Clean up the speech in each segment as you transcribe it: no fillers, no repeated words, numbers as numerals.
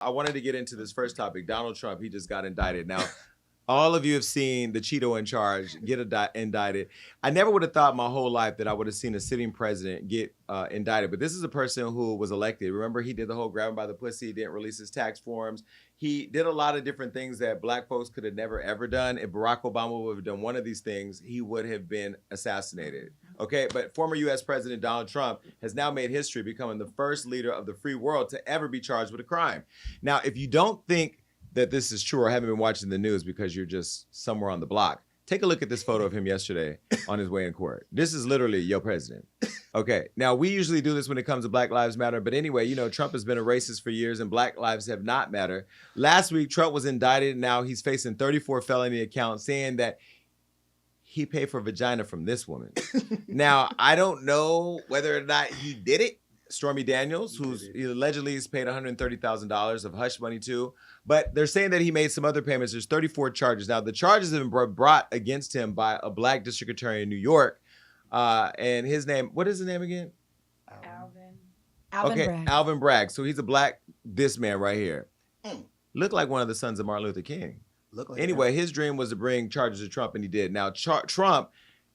I wanted to get into this first topic. Donald Trump, he just got indicted. Now, all of you have seen the Cheeto in charge get indicted. I never would have thought my whole life that I would have seen a sitting president get indicted. But this is a person who was elected. Remember, he did the whole grab him by the pussy, he didn't release his tax forms. He did a lot of different things that black folks could have never, ever done. If Barack Obama would have done one of these things, he would have been assassinated. Okay, but former U.S. President Donald Trump has now made history, becoming the first leader of the free world to ever be charged with a crime. Now, if you don't think that this is true or haven't been watching the news because you're just somewhere on the block, take a look at this photo of him yesterday on his way in court. This is literally your president. Okay, now we usually do this when it comes to Black Lives Matter, but anyway, you know, Trump has been a racist for years and Black lives have not mattered. Last week, Trump was indicted. Now he's facing 34 felony accounts saying that he paid for vagina from this woman. Now, I don't know whether or not he did it. Stormy Daniels, he allegedly has paid $130,000 of hush money to, but they're saying that he made some other payments. There's 34 charges. Now, the charges have been brought against him by a black district attorney in New York, and his name, what is his name again? Alvin Bragg. Alvin Bragg. So he's a black, this man right here. Looked like one of the sons of Martin Luther King. Anyway, his dream was to bring charges to Trump, and he did. Now, Trump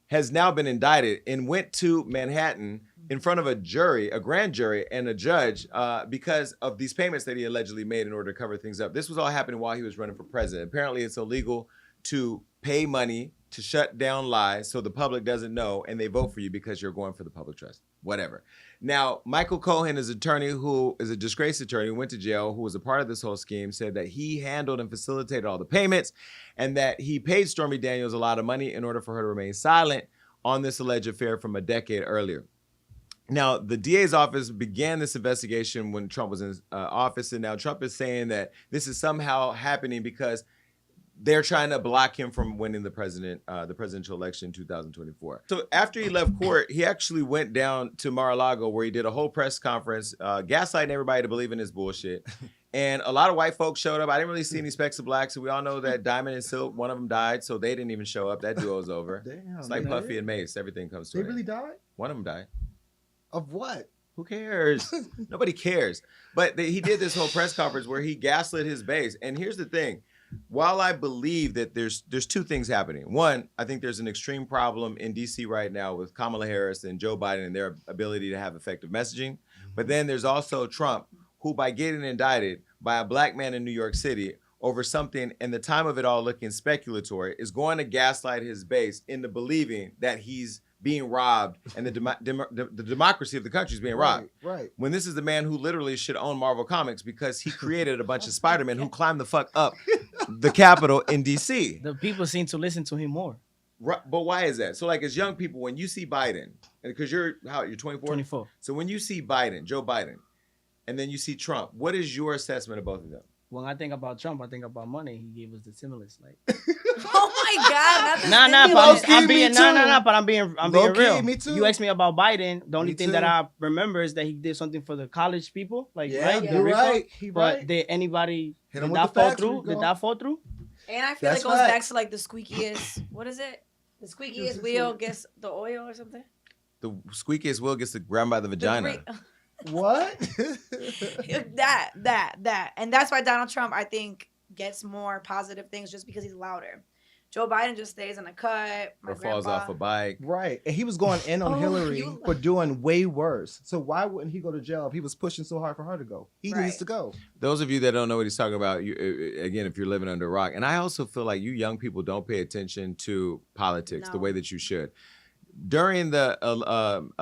has now been indicted and went to Manhattan in front of a jury, a grand jury, and a judge because of these payments that he allegedly made in order to cover things up. This was all happening while he was running for president. Apparently, it's illegal to pay money to shut down lies so the public doesn't know and they vote for you because you're going for the public trust. Whatever. Now, Michael Cohen, his attorney, who is a disgraced attorney, who went to jail, who was a part of this whole scheme, said that he handled and facilitated all the payments and that he paid Stormy Daniels a lot of money in order for her to remain silent on this alleged affair from a decade earlier. Now, the DA's office began this investigation when Trump was in office, and now Trump is saying that this is somehow happening because they're trying to block him from winning the presidential election in 2024. So after he left court, he actually went down to Mar-a-Lago where he did a whole press conference, gaslighting everybody to believe in his bullshit. And a lot of white folks showed up. I didn't really see any specks of blacks. So we all know that Diamond and Silk, one of them died, so they didn't even show up. That duo's over. Damn, it's like Puffy and Mace. Everything comes to They an really end. died? One of them died. Of what? Who cares? Nobody cares. But he did this whole press conference where he gaslit his base. And here's the thing. While I believe that there's two things happening. One, I think there's an extreme problem in D.C. right now with Kamala Harris and Joe Biden and their ability to have effective messaging. But then there's also Trump, who by getting indicted by a black man in New York City over something and the time of it all looking speculatory is going to gaslight his base into believing that he's being robbed and the democracy of the country is being robbed. Right. When this is the man who literally should own Marvel Comics because he created a bunch of Spider-Men who climbed the fuck up the Capitol in D.C. The people seem to listen to him more. Right, but why is that? So like as young people, when you see Biden, and because you're 24? 24. So when you see Biden, Joe Biden, and then you see Trump, what is your assessment of both of them? When I think about Trump, I think about money. He gave us the stimulus, like. Oh my God! But I'm being real. Me too. You asked me about Biden. The only Me thing too. that I remember is that he did something for the college people, like right. You're The RICO. right. He But right. did anybody Hit did him with that the fall facts, through? Rico. Did that fall through? And I feel That's it goes back facts. to like the squeakiest. What is it? The squeakiest wheel gets the oil or something. The squeakiest wheel gets grabbed by the vagina. What? that. And that's why Donald Trump, I think, gets more positive things just because he's louder. Joe Biden just stays in a cut. Or falls off a bike. Right. And he was going in on Hillary for doing way worse. So why wouldn't he go to jail if he was pushing so hard for her to go? He needs to go. Those of you that don't know what he's talking about, again, if you're living under a rock, and I also feel like you young people don't pay attention to politics the way that you should. During him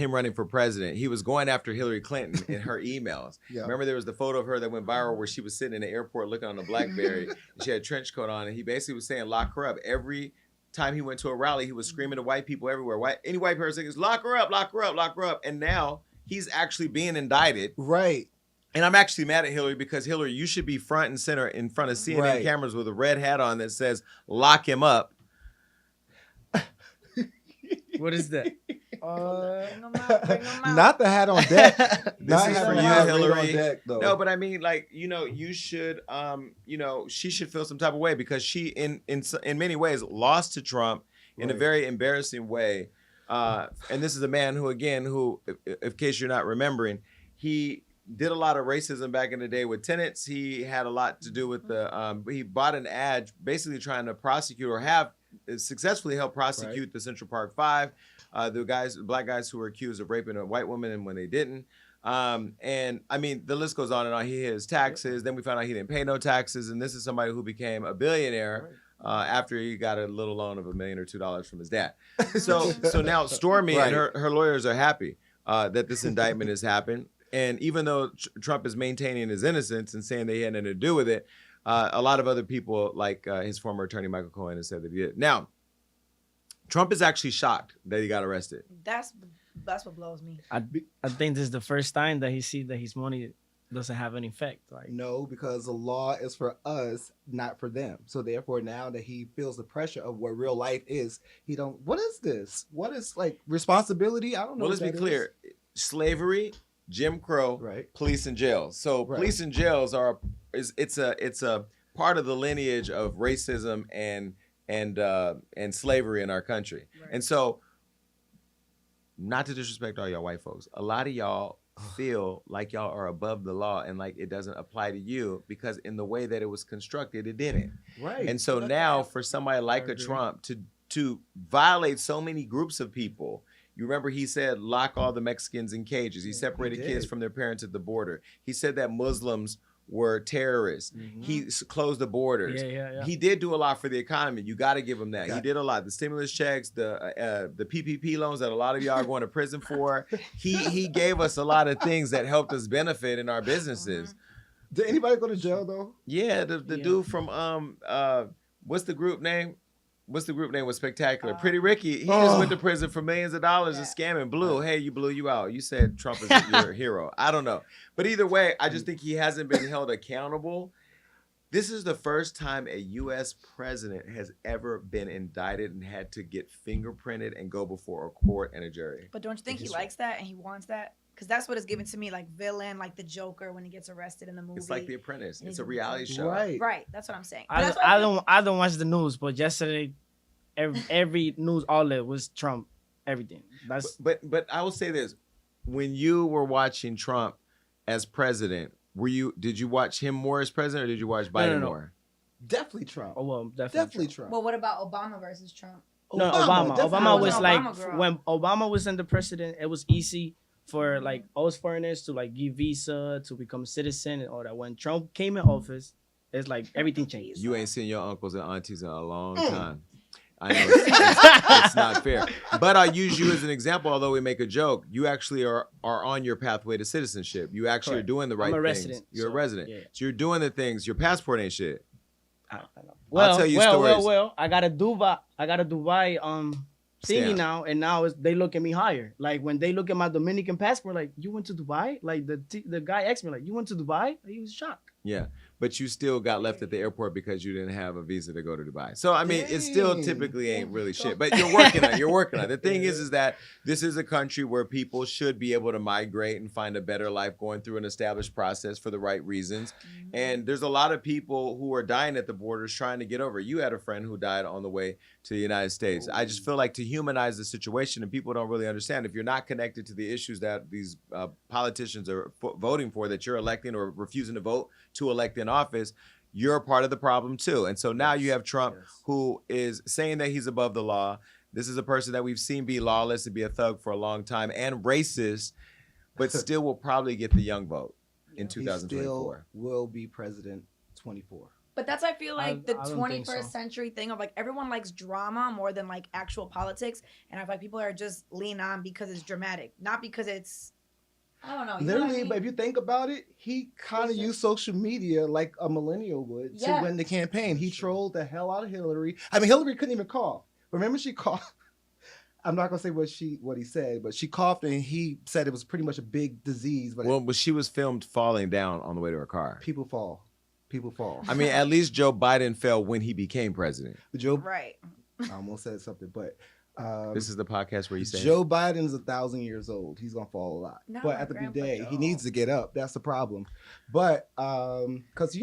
running for president, he was going after Hillary Clinton in her emails. Yeah. Remember, there was the photo of her that went viral where she was sitting in the airport looking on a BlackBerry. And she had a trench coat on, and he basically was saying, "Lock her up." Every time he went to a rally, he was screaming to white people everywhere. Any white person is, "Lock her up, lock her up, lock her up." And now he's actually being indicted. Right. And I'm actually mad at Hillary because Hillary, you should be front and center in front of CNN cameras with a red hat on that says "Lock him up." What is that? Bring 'em out. Not the hat on deck. This is for you, Hillary. Deck, though. No, but I mean, like, you should, she should feel some type of way because she, in many ways, lost to Trump in a very embarrassing way. And this is a man who, again, in case you're not remembering, he did a lot of racism back in the day with tenants. He had a lot to do with the. He bought an ad basically trying to prosecute or have successfully helped prosecute the Central Park Five, the black guys who were accused of raping a white woman and when they didn't. And I mean, the list goes on and on. He hid his taxes. Then we found out he didn't pay no taxes. And this is somebody who became a billionaire after he got a little loan of $1 million or $2 from his dad. So now Stormy and her lawyers are happy that this indictment has happened. And even though Trump is maintaining his innocence and saying that he had nothing to do with it, a lot of other people, like his former attorney Michael Cohen, has said that he did. Now, Trump is actually shocked that he got arrested. That's what blows me. I think this is the first time that he sees that his money doesn't have any effect. Like, no, because the law is for us, not for them. So therefore, now that he feels the pressure of what real life is, he don't. What is this? What is like responsibility? I don't know. Well, let's be clear: slavery, Jim Crow, police and jails. So police and jails it's a part of the lineage of racism and slavery in our country. And so, not to disrespect all y'all white folks, a lot of y'all feel like y'all are above the law and like it doesn't apply to you because in the way that it was constructed, it didn't. Right. And so now for somebody like a Trump to violate so many groups of people, you remember he said lock all the Mexicans in cages. He separated kids from their parents at the border. He said that Muslims were terrorists. He closed the borders. He did do a lot for the economy. You got to give him that. He did a lot. The stimulus checks, the PPP loans that a lot of y'all are going to prison for. He gave us a lot of things that helped us benefit in our businesses. Did anybody go to jail though? Yeah, the dude from what's the group name? What's the group name? Was Spectacular. Pretty Ricky. He just went to prison for millions of dollars and scamming. Blue. Hey, you blew you out. You said Trump is your hero. I don't know. But either way, I just think he hasn't been held accountable. This is the first time a U.S. president has ever been indicted and had to get fingerprinted and go before a court and a jury. But don't you think he likes that and he wants that? Because that's what it's given to me, like villain, like the Joker when he gets arrested in the movie. It's like The Apprentice. It's a reality show. Right. That's what I'm saying. I don't watch the news, but yesterday, every news outlet was Trump. Everything. But I will say this: when you were watching Trump as president, did you watch him more as president, or did you watch Biden more? Definitely Trump. Oh well, definitely Trump. Well, what about Obama versus Trump? No, Obama was like when Obama was in the president, it was easy for like us foreigners to like give visa to become a citizen and all that. When Trump came in office, it's like everything changed. You ain't seen your uncles and aunties in a long time. I know it's not fair. But I'll use you as an example, although we make a joke. You actually are on your pathway to citizenship. You actually are doing the right things. Resident, you're a resident. Yeah. So you're doing the things. Your passport ain't shit. I know. I'll tell you stories. I got a Dubai thingy Stamp. now, and now they look at me higher. Like when they look at my Dominican passport, like you went to Dubai. Like the guy asked me, like you went to Dubai. He was shocked. Yeah, but you still got left at the airport because you didn't have a visa to go to Dubai. So I mean, it still typically ain't really shit. But you're working on it. You're working on it. The thing is that this is a country where people should be able to migrate and find a better life going through an established process for the right reasons. And there's a lot of people who are dying at the borders trying to get over. You had a friend who died on the way to the United States. I just feel like to humanize the situation, and people don't really understand, if you're not connected to the issues that these politicians are voting for, that you're electing or refusing to vote to elect in office, you're a part of the problem too. And so now you have Trump who is saying that he's above the law. This is a person that we've seen be lawless and be a thug for a long time and racist, but still will probably get the young vote in 2024. He still will be president 24. But that's, I feel like, the I don't 21st think so. century thing of like everyone likes drama more than like actual politics. And I feel like people are just lean on because it's dramatic, not because it's, I don't know. Literally, but if you think about it, he kind of used social media like a millennial would to win the campaign. He trolled the hell out of Hillary. I mean, Hillary couldn't even cough. Remember, she coughed. I'm not gonna say what he said, but she coughed and he said it was pretty much a big disease. But she was filmed falling down on the way to her car. People fall. I mean, at least Joe Biden fell when he became president. Right. I almost said something, but this is the podcast where you say Joe Biden's 1,000 years old. He's gonna fall a lot, but at the end of the day, he needs to get up. That's the problem. But because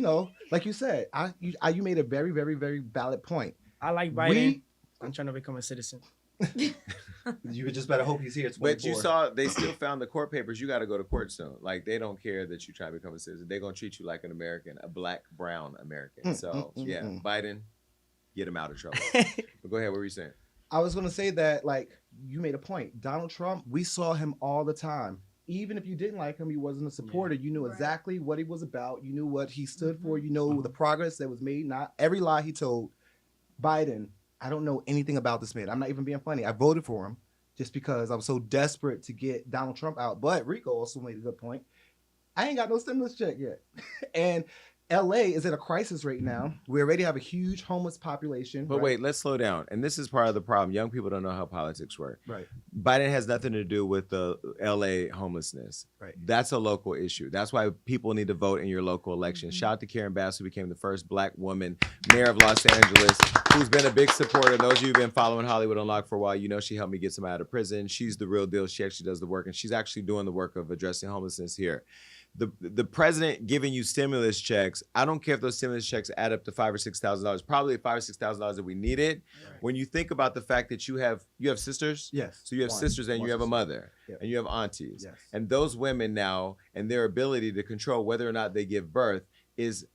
like you said, you made a very, very, very valid point. I like Biden. I'm trying to become a citizen. You just better hope he's here. But you saw they still found the court papers. You got to go to court soon. Like they don't care that you try to become a citizen. They're gonna treat you like an American, a black, brown American. So yeah, Biden, get him out of trouble. But go ahead. What were you saying? I was gonna say that, like, you made a point. Donald Trump, we saw him all the time. Even if you didn't like him, he wasn't a supporter. You knew exactly what he was about. You knew what he stood for. You know the progress that was made. Not every lie he told. Biden, I don't know anything about this man. I'm not even being funny. I voted for him just because I was so desperate to get Donald Trump out. But Rico also made a good point. I ain't got no stimulus check yet. And LA is at a crisis right now. We already have a huge homeless population. But wait, let's slow down. And this is part of the problem. Young people don't know how politics work. Right. Biden has nothing to do with the LA homelessness. Right. That's a local issue. That's why people need to vote in your local election. Shout out to Karen Bass, who became the first black woman mayor of Los Angeles, who's been a big supporter. Those of you who've been following Hollywood Unlocked for a while, you know she helped me get somebody out of prison. She's the real deal. She actually does the work, and she's actually doing the work of addressing homelessness here. The president giving you stimulus checks, I don't care if those stimulus checks add up to $5,000 or $6,000, probably $5,000 or $6,000 that we needed. Right. When you think about the fact that you have sisters, yes, so you have sisters and you have a mother, and you have aunties, and those women now and their ability to control whether or not they give birth is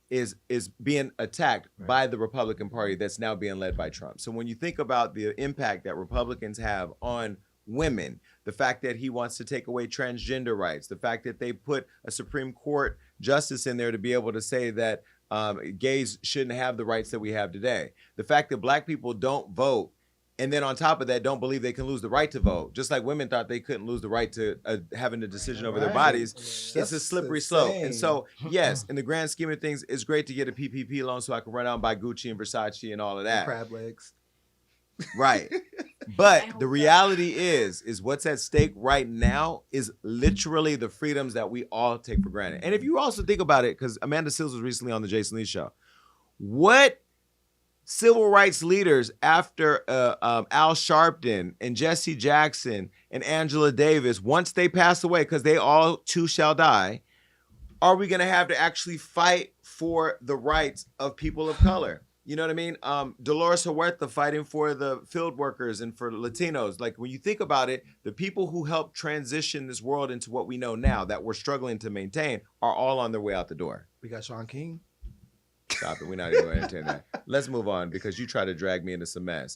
being attacked by the Republican Party that's now being led by Trump. So when you think about the impact that Republicans have on women, the fact that he wants to take away transgender rights, the fact that they put a Supreme Court justice in there to be able to say that gays shouldn't have the rights that we have today, the fact that black people don't vote, and then on top of that don't believe they can lose the right to vote, just like women thought they couldn't lose the right to having a decision over their bodies. It's a slippery slope. And so, yes, in the grand scheme of things, it's great to get a PPP loan so I can run out and buy Gucci and Versace and all of that. Crab legs. Right. But the reality is what's at stake right now is literally the freedoms that we all take for granted. And if you also think about it, because Amanda Seales was recently on the Jason Lee show, what civil rights leaders after Al Sharpton and Jesse Jackson and Angela Davis, once they pass away, because they all too shall die, are we going to have to actually fight for the rights of people of color? You know what I mean? Dolores Huerta fighting for the field workers and for Latinos. Like, when you think about it, the people who helped transition this world into what we know now that we're struggling to maintain are all on their way out the door. We got Sean King. Stop it. We're not even going to entertain that. Let's move on, because you try to drag me into some mess.